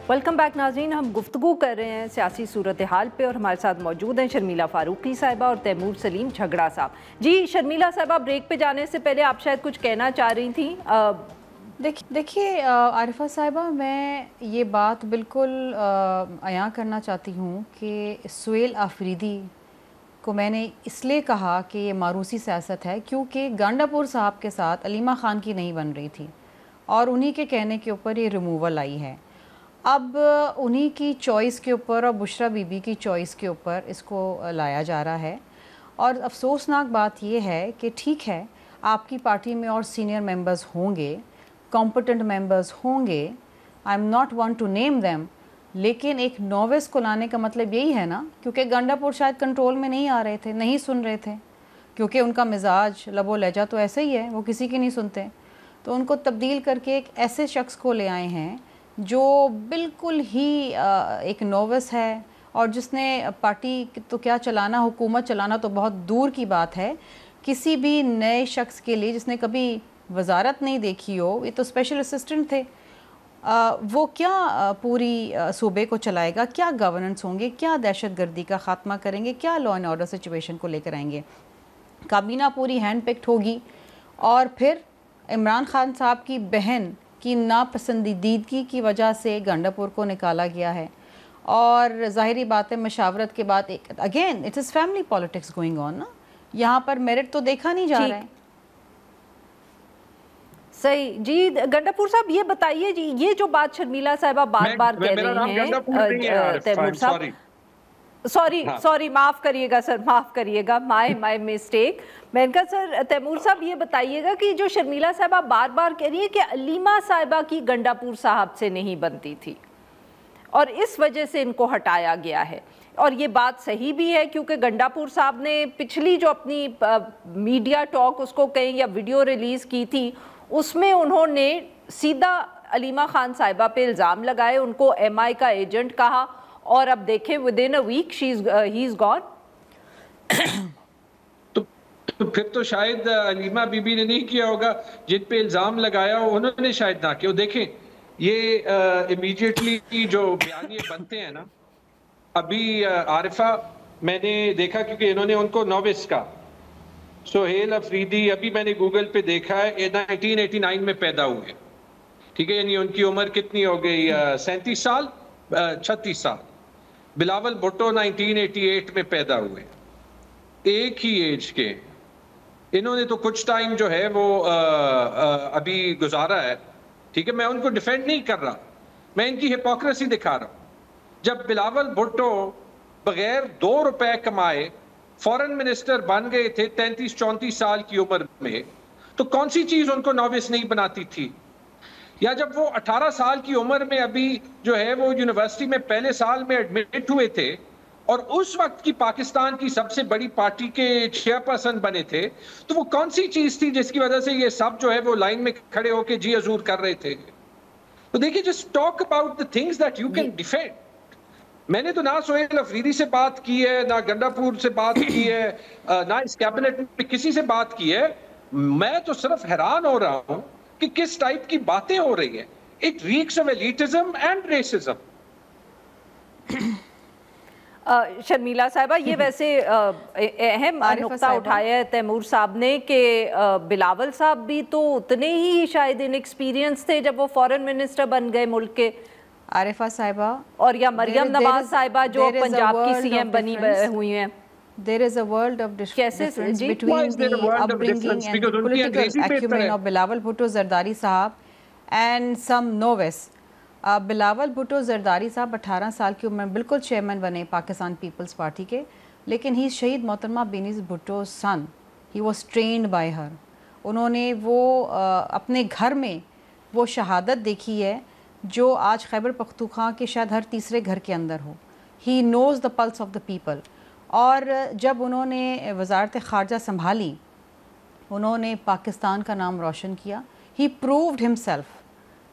Welcome back नाज़रीन, हम गुफ्तगू कर रहे हैं सियासी सूरत हाल पे और हमारे साथ मौजूद हैं शर्मिला फारूकी साहिबा और तैमूर सलीम झगड़ा साहब। जी शर्मिला साहिबा, ब्रेक पे जाने से पहले आप शायद कुछ कहना चाह रही थी। देखिए आरिफा साहिबा, मैं ये बात बिल्कुल अयां करना चाहती हूँ कि सुहेल आफरीदी को मैंने इसलिए कहा कि ये मारूसी सियासत है क्योंकि गांडापुर साहब के साथ अलीमा ख़ान की नहीं बन रही थी और उन्हीं के कहने के ऊपर ये रिमूवल आई है। अब उन्हीं की चॉइस के ऊपर और बुशरा बीबी की चॉइस के ऊपर इसको लाया जा रहा है। और अफसोसनाक बात ये है कि ठीक है, आपकी पार्टी में और सीनियर मेंबर्स होंगे, कॉम्पिटेंट मेंबर्स होंगे, I am not one two name them, लेकिन एक नोविस को लाने का मतलब यही है ना, क्योंकि गांडापुर शायद कंट्रोल में नहीं आ रहे थे, नहीं सुन रहे थे, क्योंकि उनका मिजाज लबो लहजा तो ऐसे ही है, वो किसी की नहीं सुनते। तो उनको तब्दील करके एक ऐसे शख्स को ले आए हैं जो बिल्कुल ही एक नोविस है और जिसने पार्टी तो क्या चलाना, हुकूमत चलाना तो बहुत दूर की बात है। किसी भी नए शख्स के लिए जिसने कभी वजारत नहीं देखी हो, ये तो स्पेशल असिस्टेंट थे, वो क्या पूरी सूबे को चलाएगा, क्या गवर्नेंस होंगे, क्या दहशत गर्दी का ख़ात्मा करेंगे, क्या लॉ एंड ऑर्डर सिचुएशन को लेकर आएंगे। काबीना पूरी हैंड पिक्ड होगी और फिर इमरान खान साहब की बहन की नापसंदीदगी की वजह से गांडापुर को निकाला गया है और ज़ाहिरी बात है मशावरत के बाद एक again it is family politics going on ना, यहाँ पर मेरिट तो देखा नहीं जा रहा है। सही जी गांडापुर साहब, ये बताइए जी, ये जो बात शर्मिला साहिबा बार बार कह रही हैं, तैमूर साहब सॉरी माफ़ करिएगा सर, माफ़ करिएगा, माय मिस्टेक। मैंने कहा सर तैमूर साहब ये बताइएगा कि जो शर्मिला साहिबा बार बार कह रही है कि अलीमा साहिबा की गांडापुर साहब से नहीं बनती थी और इस वजह से इनको हटाया गया है, और ये बात सही भी है क्योंकि गांडापुर साहब ने पिछली जो अपनी मीडिया टॉक उसको कहीं या वीडियो रिलीज़ की थी, उसमें उन्होंने सीधा अलीमा खान साहिबा पे इल्ज़ाम लगाए, उनको MI का एजेंट कहा और अब देखें within a week he is gone. तो फिर तो शायद अलीमा बीबी ने नहीं किया होगा, जिन पे इल्ज़ाम लगाया उन्होंने शायद ना किया। देखें ये इमीडिएटली जो बयानिए बनते हैं ना, अभी आरिफा मैंने देखा क्योंकि इन्होंने उनको नोविस का सुहेल अफरीदी अभी मैंने गूगल पे देखा है 1989 में पैदा हुए, ठीक है, यानी उनकी उम्र कितनी हो गई 37 साल 36 साल। बिलावल भुट्टो 1988 में पैदा हुए, एक ही एज के। इन्होंने तो कुछ टाइम जो है वो अभी गुजारा है, ठीक है, मैं उनको डिफेंड नहीं कर रहा, मैं इनकी हिपोक्रेसी दिखा रहा हूं। जब बिलावल भुट्टो बगैर 2 रुपए कमाए फॉरेन मिनिस्टर बन गए थे 33-34 साल की उम्र में, तो कौन सी चीज उनको नोविस नहीं बनाती थी? या जब वो 18 साल की उम्र में अभी जो है वो यूनिवर्सिटी में पहले साल में एडमिट हुए थे और उस वक्त की पाकिस्तान की सबसे बड़ी पार्टी के चेयरपर्सन बने थे, तो वो कौन सी चीज थी जिसकी वजह से ये सब जो है वो लाइन में खड़े होकर जी हजूर कर रहे थे? तो देखिए, just talk about the things that you can defend. मैंने तो ना सुहेल अफरीदी से बात की है, ना गांडापुर से बात की है, ना इस कैबिनेट में किसी से बात की है। मैं तो सिर्फ हैरान हो रहा हूं कि किस टाइप की बातें हो रही हैं। It reeks of elitism and racism. Sharmila साहिबा, ये वैसे अहम नुक्ता उठाया है तैमूर साहब ने कि बिलावल साहब भी तो उतने ही शायद इनएक्सपीरियंस थे जब वो फॉरेन मिनिस्टर बन गए मुल्क के, आरिफा साहिबा, और या मरियम नवाज साहिबा जो पंजाब की CM बनी हुई हैं। There is a world of difference between the upbringing and the political acumen of Bilawal Bhutto Zardari साहब and some novice. Bilawal Bhutto Zardari साहब 18 साल की उम्र में बिल्कुल चेयरमैन बने पाकिस्तान पीपल्स पार्टी के, लेकिन ही शहीद मोहतरमा Benazir Bhutto son, he was trained by her. उन्होंने वो अपने घर में वो शहादत देखी है जो आज खैबर पख्तूनख्वा के शायद हर तीसरे घर के अंदर हो। He knows the pulse of the people. और जब उन्होंने वजारत ख़ारजा संभाली, उन्होंने पाकिस्तान का नाम रोशन किया। ही प्रूव्ड हिमसेल्फ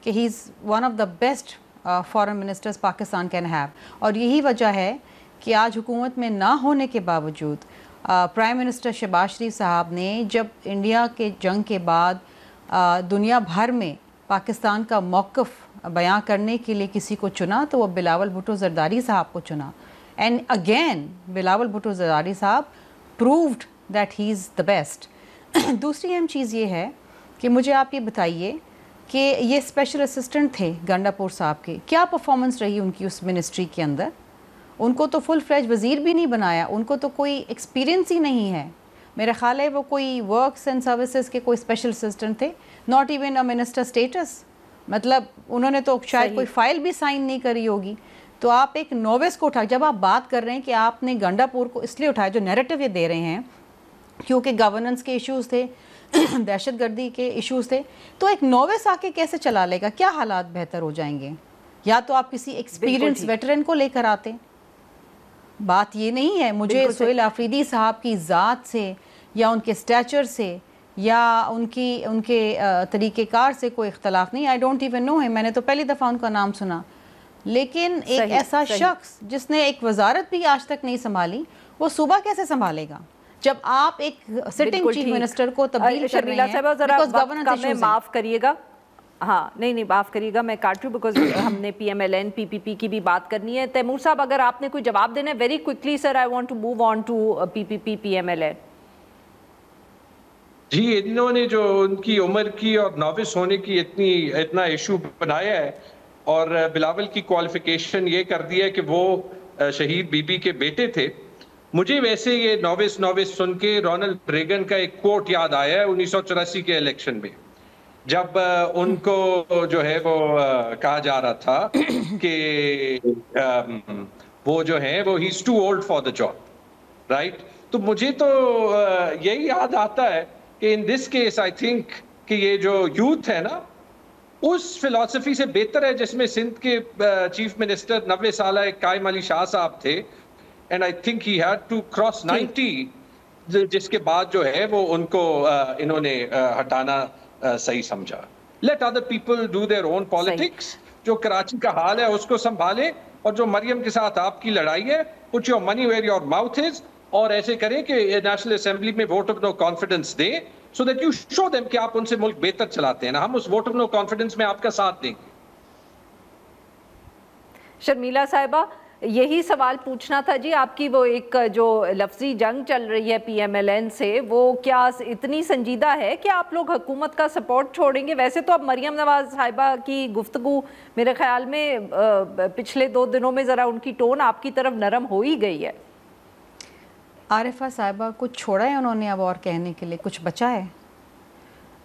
कि he is one of the best foreign ministers Pakistan can have. और यही वजह है कि आज हुकूमत में ना होने के बावजूद प्राइम मिनिस्टर शहबाज शरीफ साहब ने जब इंडिया के जंग के बाद दुनिया भर में पाकिस्तान का मौक़िफ़ बयां करने के लिए किसी को चुना तो वो बिलावल भुट्टो ज़रदारी साहब को चुना। एंड अगेन बिलावल भुट्टो ज़रदारी साहब proved that he is the best. दूसरी अहम चीज़ ये है कि मुझे आप ये बताइए कि ये स्पेशल असिस्टेंट थे गंडापुर साहब के, क्या परफॉर्मेंस रही उनकी उस मिनिस्ट्री के अंदर? उनको तो फुल फ्लेज वज़ीर भी नहीं बनाया, उनको तो कोई एक्सपीरियंस ही नहीं है। मेरा ख्याल है वो कोई वर्क्स एंड सर्विसेज के कोई स्पेशल असिस्टेंट थे, not even a minister status. मतलब उन्होंने तो शायद कोई फाइल भी साइन नहीं करी होगी। तो आप एक नोविस को उठा, जब आप बात कर रहे हैं कि आपने गंडापुर को इसलिए उठाया, जो नैरेटिव ये दे रहे हैं क्योंकि गवर्नेंस के इश्यूज़ थे, दहशतगर्दी के इश्यूज़ थे, तो एक नोविस आके कैसे चला लेगा? क्या हालात बेहतर हो जाएंगे? या तो आप किसी एक्सपीरियंस वेटरन को लेकर आते। बात ये नहीं है, मुझे सोहेल आफरीदी साहब की ज़ात से या उनके स्टैचर से या उनके तरीक़ेकार से कोई इख्तलाफ नहीं। आई डोंट इवन नो है, मैंने तो पहली दफ़ा उनका नाम सुना। लेकिन एक ऐसा शख्स जिसने एक वजारत भी आज तक नहीं संभाली, वो सूबा कैसे संभालेगा जब आप एक सिटिंग चीफ मिनिस्टर को तब्दील कर रहे हैं? बिकॉज़ गवर्नेंस इश्यूज़, माफ़ करिएगा, हाँ नहीं माफ़ करिएगा, मैं काट रही हूँ बिकॉज हमने PMLN PPP की भी बात करनी है। तैमूर साहब अगर आपने कोई जवाब देना है very quickly sir, I want to move on to PPP PMLN। जी, इन्होंने जो उनकी उम्र की और नॉविस होने की इतना इशू बनाया है और बिलावल की क्वालिफिकेशन ये कर दिया है कि वो शहीद बीबी के बेटे थे। मुझे वैसे ये नॉविस सुन के रोनाल्ड रेगन का एक कोट याद आया है 1984 के इलेक्शन में, जब उनको जो है वो कहा जा रहा था कि वो जो है वो he is too old for the job, right? तो मुझे तो यही याद आता है कि in this case I think कि ये जो यूथ है ना, उस फिलॉसफी से बेहतर है जिसमें सिंध के चीफ मिनिस्टर 90 साल कायम अली शाह साहब थे, and I think he had to cross 90, जिसके बाद जो है वो उनको इन्होंने हटाना सही समझा। Let other people do their own politics. जो कराची का हाल है उसको संभाले, और जो मरियम के साथ आपकी लड़ाई है, put your money where your mouth is, और ऐसे करें कि नेशनल असेंबली में वोट ऑफ नो कॉन्फिडेंस दें, so that you show them कि आप उनसे मुल्क बेहतर चलाते हैं ना। हम उस वोट ऑफ नो कॉन्फिडेंस में आपका साथ देंगे। शर्मिला साहिबा, यही सवाल पूछना था जी, आपकी वो एक जो लफ्जी जंग चल रही है PMLN से, वो क्या इतनी संजीदा है कि आप लोग हुकूमत का सपोर्ट छोड़ेंगे? वैसे तो अब मरियम नवाज साहिबा की गुफ्तगू मेरे ख्याल में पिछले 2 दिनों में ज़रा उनकी टोन आपकी तरफ नरम हो ही गई है। आरिफा साहिबा, कुछ छोड़ा है उन्होंने अब और कहने के लिए? कुछ बचा है?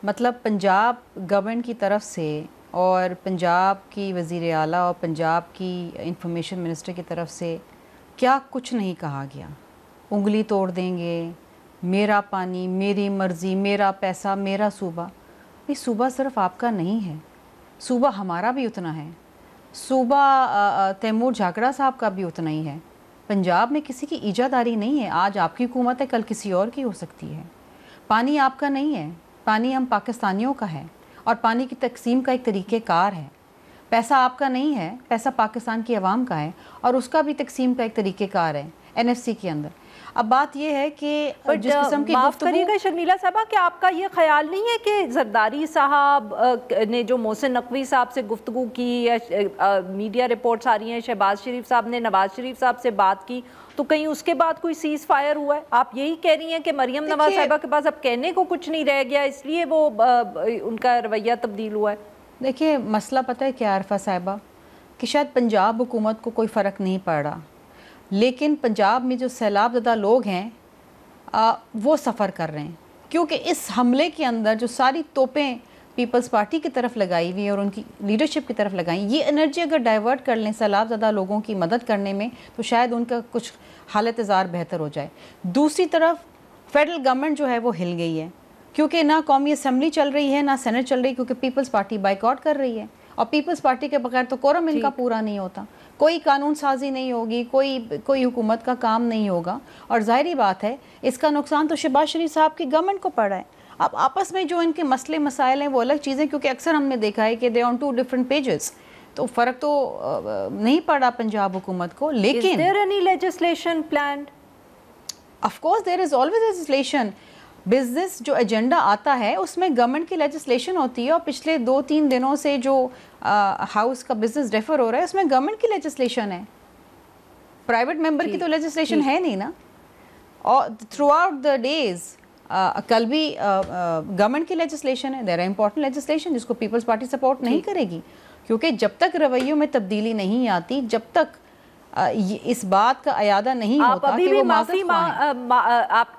मतलब पंजाब गवर्नमेंट की तरफ से और पंजाब की वज़ीर आला और पंजाब की इंफॉर्मेशन मिनिस्टर की तरफ से क्या कुछ नहीं कहा गया? उंगली तोड़ देंगे, मेरा पानी, मेरी मर्ज़ी, मेरा पैसा, मेरा सूबा। ये सूबा सिर्फ आपका नहीं है, सूबा हमारा भी उतना है, सूबा तैमूर झाकड़ा साहब का भी उतना ही है। पंजाब में किसी की ईजादारी नहीं है। आज आपकी हुकूमत है, कल किसी और की हो सकती है। पानी आपका नहीं है, पानी हम पाकिस्तानियों का है, और पानी की तकसीम का एक तरीक़ेकार है। पैसा आपका नहीं है, पैसा पाकिस्तान की आवाम का है, और उसका भी तकसीम का एक तरीक़ेकार है NFC के अंदर। अब बात यह है कि जिस किस्म की माफ़ करिएगा शर्मिला साहबा, कि आपका ये ख्याल नहीं है कि जरदारी साहब ने जो मोहसिन नकवी साहब से गुफ्तगू की, या मीडिया रिपोर्ट्स आ रही हैं शहबाज शरीफ साहब ने नवाज शरीफ साहब से बात की, तो कहीं उसके बाद कोई सीज़ फायर हुआ है? आप यही कह रही हैं कि मरियम नवाज साहिबा के पास अब कहने को कुछ नहीं रह गया, इसलिए वो उनका रवैया तब्दील हुआ है? देखिए, मसला पता है क्या आरिफा साहिबा, कि शायद पंजाब हुकूमत को कोई फ़र्क नहीं पड़ रहा, लेकिन पंजाब में जो सैलाब ज़दा लोग हैं वो सफ़र कर रहे हैं, क्योंकि इस हमले के अंदर जो सारी तोपें पीपल्स पार्टी की तरफ लगाई हुई और उनकी लीडरशिप की तरफ लगाई, ये एनर्जी अगर डाइवर्ट कर लें सैलाब ज़दा लोगों की मदद करने में, तो शायद उनका कुछ हालत ज़ार बेहतर हो जाए। दूसरी तरफ फेडरल गवर्नमेंट जो है वो हिल गई है, क्योंकि ना कौमी असम्बली चल रही है ना सेनेट चल रही है, क्योंकि पीपल्स पार्टी बाइकआउट कर रही है, और पीपल्स पार्टी के बगैर तो कोरम इनका पूरा नहीं होता, कोई कानून साजी नहीं होगी, कोई हुकूमत का काम नहीं होगा, और ज़ाहिरी बात है इसका नुकसान तो शहबाज शरीफ साहब की गवर्नमेंट को पड़ा है। अब आपस में जो इनके मसले मसाइल हैं वो अलग चीज़ें, क्योंकि अक्सर हमने देखा है कि दे ऑन 2 डिफरेंट पेजेस, तो फ़र्क तो नहीं पड़ा पंजाब हुकूमत को। लेकिन Is there any legislation planned? Of course there is always legislation. Business جو ایجنڈا آتا ہے اس میں گورنمنٹ کی لیجسلیشن ہوتی ہے، اور پچھلے 2-3 دنوں سے جو ہاؤس کا بزنس ریفر ہو رہا ہے اس میں گورنمنٹ کی لیجسلیشن ہے، پرائیویٹ ممبر کی تو لیجسلیشن ہے نہیں نا. اور تھرو آؤٹ دا ڈیز کل بھی گورنمنٹ کی لیجسلیشن ہے، دیر آر امپورٹنٹ لیجسلیشن جس کو پیپلز پارٹی سپورٹ نہیں کرے گی، کیونکہ جب تک رویوں میں تبدیلی نہیں آتی، جب تک اس بات کا اعادہ نہیں ہوتا کہ وہ معافی آپ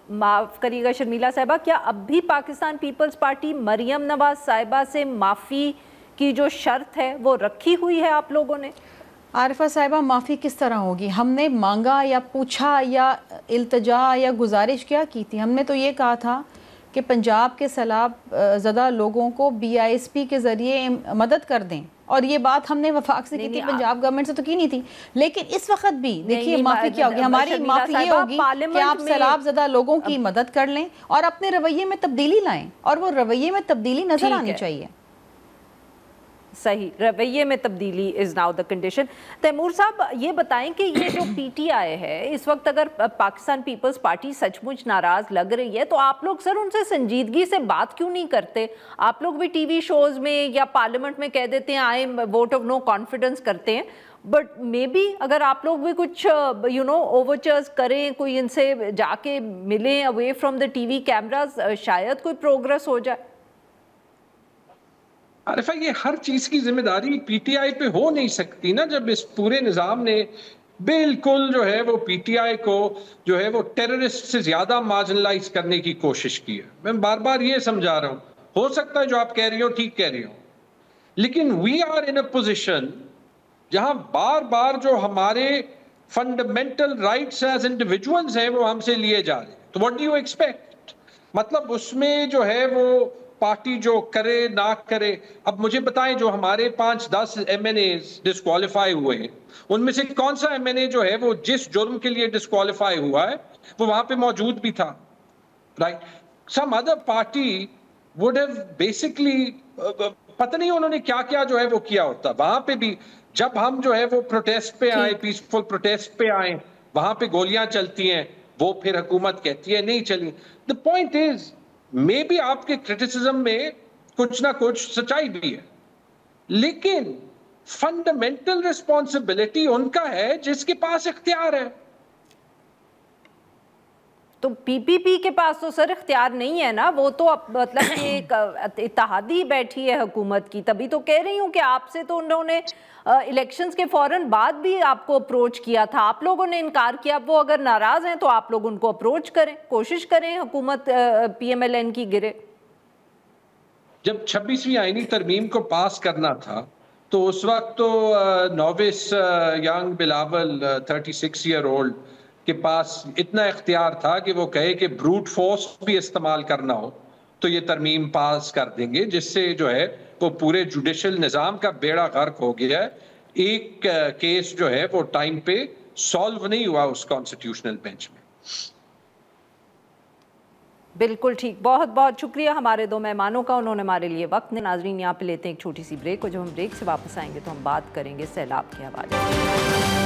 معاف کریے گا شرمیلا صاحبہ، کیا اب بھی پاکستان پیپلز پارٹی مریم نواز صاحبہ سے معافی کی جو شرط ہے وہ رکھی ہوئی ہے آپ لوگوں نے؟ عارفہ صاحبہ معافی کس طرح ہوگی؟ ہم نے مانگا یا پوچھا یا التجا یا گزارش کیا کی تھی؟ ہم نے تو یہ کہا تھا کہ پنجاب کے سیلاب زدہ لوگوں کو BISP کے ذریعے مدد کر دیں، اور یہ بات ہم نے وفاق سے کی تھی، پنجاب گورنمنٹ سے تو کی نہیں تھی. لیکن اس وقت بھی دیکھیے معافی کیا ہوگی، ہماری معافی یہ ہوگی کہ آپ سیلاب زدہ لوگوں کی مدد کر لیں اور اپنے رویے میں تبدیلی لائیں، اور وہ رویے میں تبدیلی نظر آنی چاہیے. صحیح، رویے میں تبدیلی is now the condition. Taimur صاحب یہ بتائیں کہ یہ جو PTI ہے اس وقت اگر پاکستان پیپلز پارٹی سچ مچ ناراض لگ رہی ہے تو آپ لوگ سر ان سے سنجیدگی سے بات کیوں نہیں کرتے؟ آپ لوگ بھی ٹی وی شوز میں یا پارلیمنٹ میں کہہ دیتے ہیں آئے ووٹ آف نو کانفیڈنس کرتے ہیں، بٹ مے بی اگر آپ لوگ بھی کچھ اوورچرز کریں، کوئی ان سے جا کے ملیں away from the T V cameras, شاید کوئی پروگرس ہو جائے. عارفہ یہ ہر چیز کی ذمہ داری PTI پہ ہو نہیں سکتی نا، جب اس پورے نظام نے بالکل جو ہے وہ PTI کو جو ہے وہ ٹیررسٹ سے زیادہ مارجنلائز کرنے کی کوشش کی ہے. میں بار بار یہ سمجھا رہا ہوں، ہو سکتا ہے جو آپ کہہ رہی ہو ٹھیک کہہ رہی ہو، لیکن we are in a position جہاں بار بار جو ہمارے فنڈامنٹل رائٹس ایز انڈیویجولز ہیں وہ ہم سے لیے جا رہے ہیں. تو واٹ ڈو یو ایکسپیکٹ؟ مطلب اس میں جو ہے وہ پارٹی جو کرے نہ کرے. اب مجھے بتائیں جو ہمارے 5-10 MNAs ڈسکوالیفائی ہوئے ہیں ان میں سے کون سا MNA جو ہے وہ جس جرم کے لیے ڈسکوالیفائی ہوا ہے وہ وہاں پہ موجود بھی تھا؟ Right, some other party would have basically پتہ نہیں انہوں نے کیا کیا جو ہے وہ کیا ہوتا. وہاں پہ بھی جب ہم جو ہے وہ پروٹیسٹ پہ آئے، پیسفل پروٹیسٹ پہ آئے، وہاں پہ گولیاں چلتی ہیں، وہ پھر حکومت کہتی ہے نہیں چلی. The point is may be آپ کے کرٹیسزم میں کچھ نہ کچھ سچائی بھی ہے، لیکن فنڈامنٹل ریسپانسبلٹی ان کا ہے جس کے پاس اختیار ہے. تو PPP کے پاس تو سر اختیار نہیں ہے نا، وہ تو مطلب ایک اتحادی بیٹھی ہے حکومت کی. تبھی تو کہہ رہی ہوں کہ آپ سے تو انہوں نے الیکشنز کے فوراً بعد بھی آپ کو اپروچ کیا تھا، آپ لوگوں نے انکار کیا. وہ اگر ناراض ہیں تو آپ لوگ ان کو اپروچ کریں، کوشش کریں حکومت PMLN کی گرے. جب 26ویں آئینی ترمیم کو پاس کرنا تھا تو اس وقت تو نووس ینگ بلاول 36 ایئر اولڈ کے پاس اتنا اختیار تھا کہ وہ کہے کہ بروٹ فورس بھی استعمال کرنا ہو تو یہ ترمیم پاس کر دیں گے، جس سے جو ہے وہ پورے جوڈیشل نظام کا بیڑا غرق ہو گیا ہے. ایک کیس جو ہے وہ ٹائم پہ سالو نہیں ہوا اس کانسٹیٹیوشنل بینچ میں. بالکل ٹھیک، بہت بہت شکریہ ہمارے دو مہمانوں کا، انہوں نے ہمارے لیے وقت. ناظرین یہاں پہ لیتے ہیں ایک چھوٹی سی بریک، اور جب ہم بریک سے واپس آئیں گے تو ہم بات کریں گے سیلاب کے حوالے سے.